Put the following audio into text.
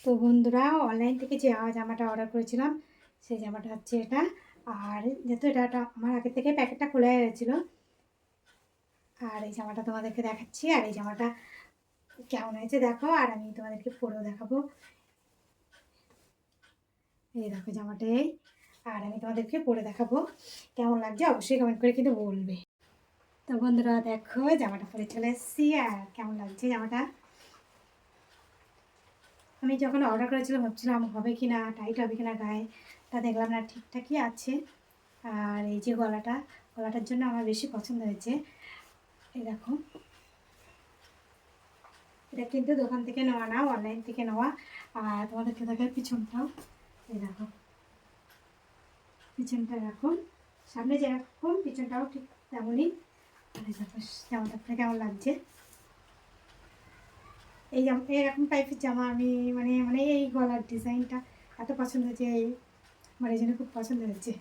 তো বন্ধুরা, অনলাইন থেকে যে জামাটা অর্ডার করেছিলাম সেই জামাটা হচ্ছে এটা। আর যেহেতু এটা আমার আগে থেকে প্যাকেটটা খোলা গেছিলো, আর এই জামাটা তোমাদেরকে দেখাচ্ছি। আর এই জামাটা কেমন হয়েছে দেখো, আর আমি তোমাদেরকে পরেও দেখাবো। এই দেখো জামাটা এই, আর আমি তোমাদেরকে পরে দেখাবো কেমন লাগছে, অবশ্যই কমেন্ট করে কিন্তু বলবে। তো বন্ধুরা দেখো, জামাটা পরে চলে এসেছি, আর কেমন লাগছে জামাটা। আমি যখন অর্ডার করেছিলাম ভাবছিলাম হবে কি না, টাইট হবে কি না গায়ে, তা দেখলাম না, ঠিকঠাকই আছে। আর এই যে গলাটার জন্য আমার বেশি পছন্দ হয়েছে। এই দেখো, এটা কিন্তু দোকান থেকে নেওয়া না, অনলাইন থেকে নেওয়া। আর তোমাদেরকে দেখায় পিছনটাও। এই দেখো, পিছনটা এরকম, সামনে যেরকম পিছনটাও ঠিক তেমনই। আর এই দেখো জামাটা কেমন লাগছে। এই জামা, এরকম টাইপের জামা আমি মানে মানে এই গলার ডিজাইনটা এত পছন্দ হয়েছে, আমার এই জন্য খুব পছন্দ হয়েছে।